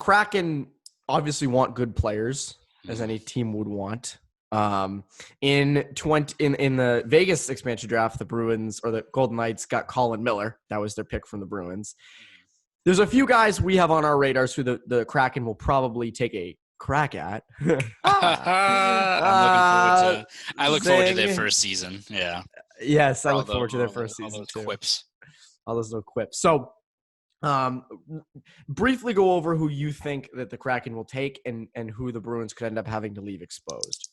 Kraken obviously want good players, as any team would want. In the Vegas expansion draft, the Bruins or the Golden Knights got Colin Miller. That was their pick from the Bruins. There's a few guys we have on our radars who the Kraken will probably take a crack at. I look forward to their first season. Yeah. Yes, I look forward to their first season too. Quips. All those little quips. So, briefly go over who you think that the Kraken will take and who the Bruins could end up having to leave exposed.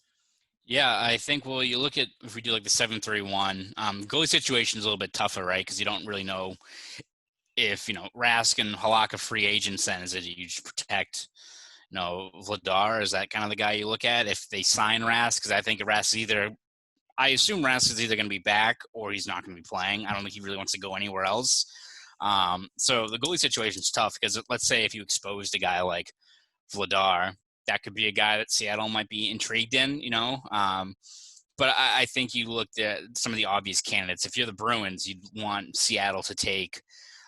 Yeah, I think, well, you look at, if we do like the 7-3-1, goalie situation is a little bit tougher, right? Because you don't really know if, Rask and Halak free agents, then is it you just protect, Vladar? Is that kind of the guy you look at? If they sign Rask, because I think Rask is I assume Rask is either going to be back or he's not going to be playing. I don't think he really wants to go anywhere else. So the goalie situation is tough because let's say if you exposed a guy like Vladar, that could be a guy that Seattle might be intrigued in, but I think you looked at some of the obvious candidates. If you're the Bruins, you'd want Seattle to take,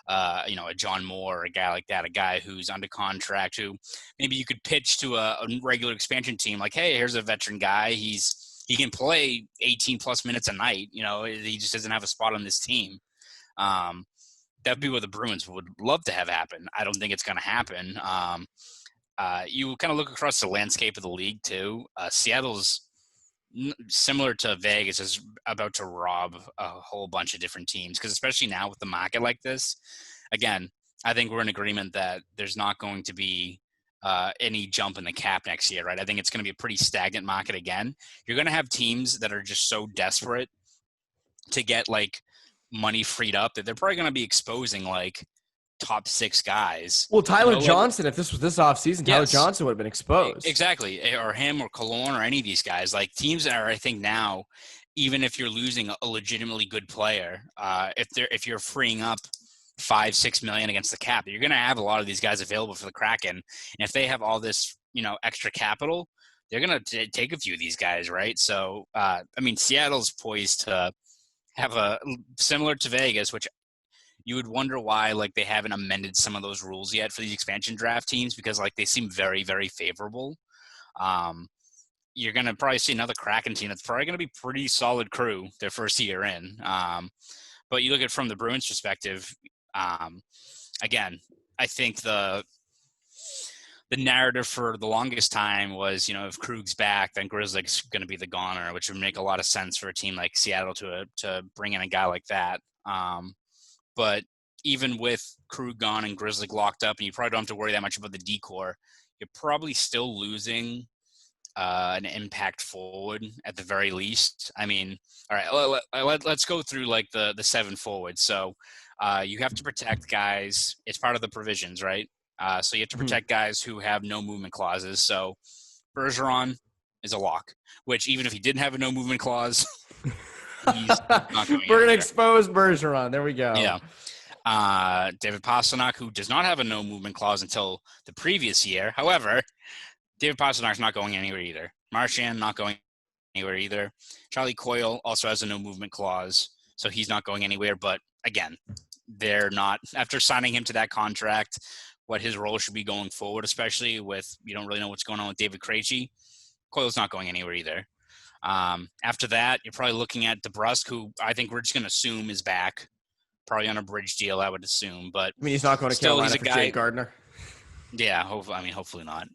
a John Moore or a guy like that, a guy who's under contract who maybe you could pitch to a regular expansion team like, hey, here's a veteran guy. He can play 18 plus minutes a night. He just doesn't have a spot on this team. That'd be what the Bruins would love to have happen. I don't think it's going to happen. You kind of look across the landscape of the league too. Seattle's similar to Vegas is about to rob a whole bunch of different teams because especially now with the market like this, again, I think we're in agreement that there's not going to be any jump in the cap next year, right? I think it's going to be a pretty stagnant market again. You're going to have teams that are just so desperate to get like money freed up that they're probably going to be exposing like top 6 guys. Well, Tyler Johnson, if this was this offseason, Tyler Johnson would have been exposed. Exactly. Or him or Cologne or any of these guys. Like teams are, I think now, even if you're losing a legitimately good player, if you're freeing up $5-6 million against the cap, you're going to have a lot of these guys available for the Kraken. And if they have all this, extra capital, they're going to take a few of these guys, right? So, Seattle's poised to have a similar to Vegas, which you would wonder why like they haven't amended some of those rules yet for these expansion draft teams because like they seem very, very favorable. You're going to probably see another Kraken team that's probably going to be pretty solid crew their first year in. But you look at it from the Bruins perspective, again, I think the narrative for the longest time was, if Krug's back, then Grzelcyk's going to be the goner, which would make a lot of sense for a team like Seattle to bring in a guy like that. But even with Krug gone and Grzelcyk locked up, and you probably don't have to worry that much about the decor, you're probably still losing an impact forward at the very least. I mean, all right, let's go through like the 7 forwards. So you have to protect guys. It's part of the provisions, right? So you have to protect guys who have no movement clauses. So Bergeron is a lock, which even if he didn't have a no movement clause, he's not going We're going to expose Bergeron. There we go. Yeah. David Passanak, who does not have a no movement clause until the previous year. However, David Pastrnak's not going anywhere either. Marchand not going anywhere either. Charlie Coyle also has a no movement clause, so he's not going anywhere. But again, they're not, after signing him to that contract, what his role should be going forward, especially with, you don't really know what's going on with David Krejci. Coyle's not going anywhere either. After that, you're probably looking at Debrusk, who I think we're just going to assume is back, probably on a bridge deal, I would assume. But I mean, he's not going to Carolina for Jake Gardiner. Yeah, hopefully not.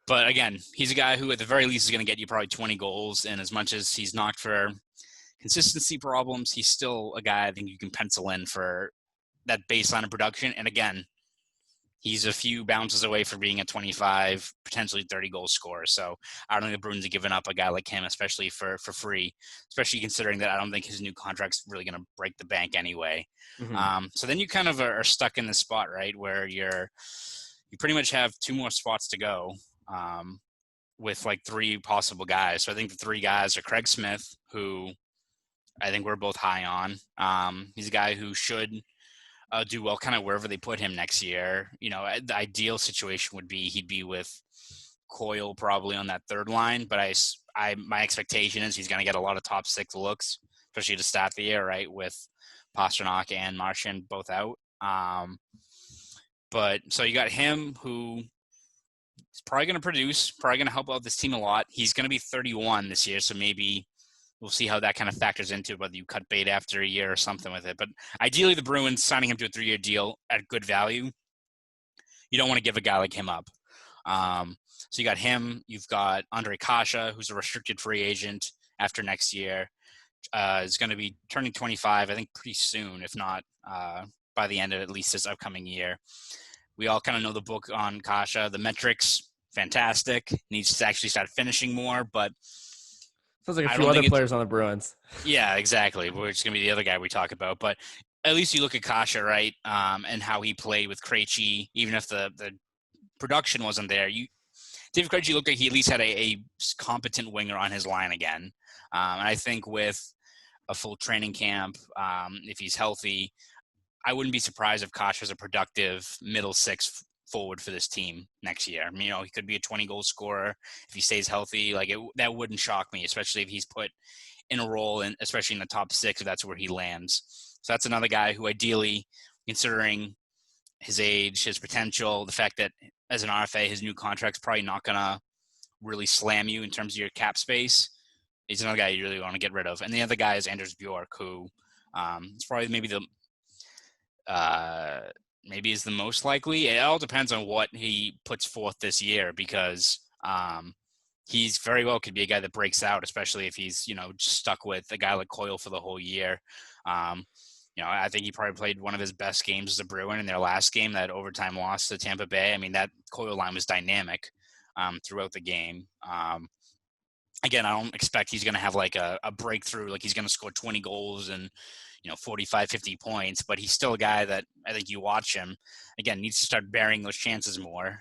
But again, he's a guy who at the very least is going to get you probably 20 goals. And as much as he's knocked for consistency problems, he's still a guy I think you can pencil in for that baseline of production. And again, he's a few bounces away from being a 25, potentially 30-goal scorer. So I don't think the Bruins have given up a guy like him, especially for free, especially considering that I don't think his new contract's really going to break the bank anyway. Mm-hmm. So then you kind of are stuck in this spot, right, where you pretty much have 2 more spots to go with like 3 possible guys. So I think the 3 guys are Craig Smith, who I think we're both high on. He's a guy who should do well kind of wherever they put him next year. You know, the ideal situation would be he'd be with Coyle probably on that 3rd line, but my expectation is he's going to get a lot of top 6 looks, especially to start the year, right, with Pastrnak and Marchand both out. But so you got him who is probably going to produce, probably going to help out this team a lot. He's going to be 31 this year, so maybe we'll see how that kind of factors into whether you cut bait after a year or something with it. But ideally, the Bruins signing him to a 3-year deal at good value. You don't want to give a guy like him up. So you got him. You've got Andre Kasha, who's a restricted free agent after next year. Is going to be turning 25, I think, pretty soon, if not by the end of at least this upcoming year. We all kind of know the book on Kasha. The metrics, fantastic. Needs to actually start finishing more, but sounds like a few other players on the Bruins. Yeah, exactly. Which is going to be the other guy we talk about. But at least you look at Kasha, right, and how he played with Krejci, even if the production wasn't there. David Krejci looked like he at least had a competent winger on his line again. And I think with a full training camp, if he's healthy, I wouldn't be surprised if Kasha is a productive middle six forward for this team next year. I mean, he could be a 20-goal scorer if he stays healthy. That wouldn't shock me, especially if he's put in a role, and especially in the top six, if that's where he lands. So that's another guy who, ideally, considering his age, his potential, the fact that as an RFA, his new contract's probably not going to really slam you in terms of your cap space. He's another guy you really want to get rid of. And the other guy is Anders Bjork, who is probably maybe is the most likely. It all depends on what he puts forth this year, because he's very well could be a guy that breaks out, especially if he's, just stuck with a guy like Coyle for the whole year. I think he probably played one of his best games as a Bruin in their last game, that overtime loss to Tampa Bay. I mean, that Coyle line was dynamic throughout the game. Again, I don't expect he's going to have like a breakthrough, like he's going to score 20 goals and 45, 50 points, but he's still a guy that I think you watch him, again, needs to start bearing those chances more.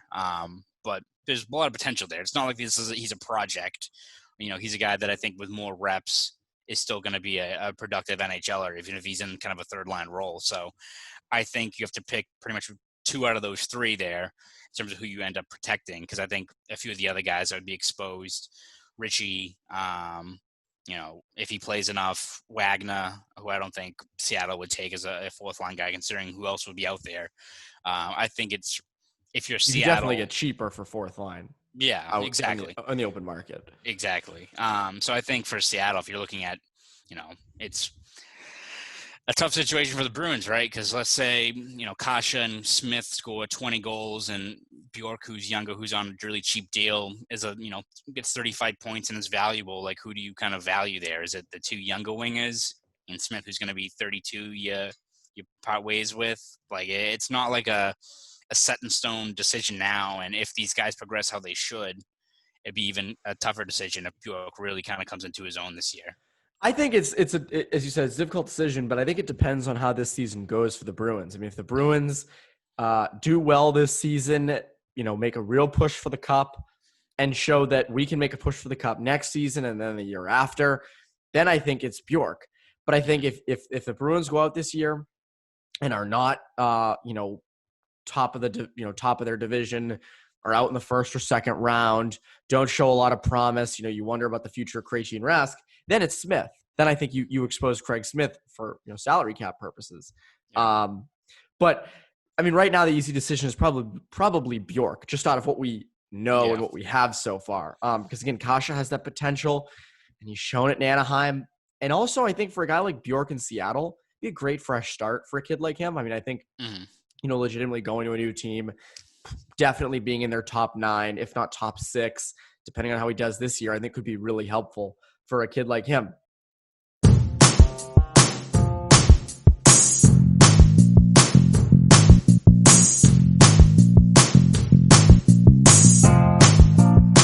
But there's a lot of potential there. It's not like he's a project. He's a guy that I think with more reps is still going to be a productive NHLer, even if he's in kind of a third line role. So I think you have to pick pretty much 2 out of those 3 there in terms of who you end up protecting, because I think a few of the other guys that would be exposed, Richie, if he plays enough, Wagner, who I don't think Seattle would take as a fourth line guy, considering who else would be out there. I think if you're Seattle, you definitely get cheaper for fourth line. Yeah, exactly. On the open market. Exactly. So I think for Seattle, if you're looking at, it's a tough situation for the Bruins, right? Because let's say, Kasha and Smith score 20 goals, and Bjork, who's younger, who's on a really cheap deal, gets 35 points and is valuable. Like, who do you kind of value there? Is it the 2 younger wingers and Smith, who's going to be 32, you part ways with? Like, it's not like a set in stone decision now. And if these guys progress how they should, it'd be even a tougher decision if Bjork really kind of comes into his own this year. I think it's as you said, it's a difficult decision, but I think it depends on how this season goes for the Bruins. I mean, if the Bruins do well this season, make a real push for the cup and show that we can make a push for the cup next season and then the year after, then I think it's Bjork. But I think if the Bruins go out this year and are not, top of their division, are out in the first or second round, don't show a lot of promise, you wonder about the future of Krejci and Rask, then it's Smith. Then I think you expose Craig Smith for salary cap purposes. Yeah. But I mean, right now the easy decision is probably Bjork, just out of what we know and what we have so far. Because again, Kasha has that potential, and he's shown it in Anaheim. And also, I think for a guy like Bjork in Seattle, it'd be a great fresh start for a kid like him. I mean, I think legitimately going to a new team, definitely being in their top 9, if not top 6, depending on how he does this year, I think could be really helpful for a kid like him.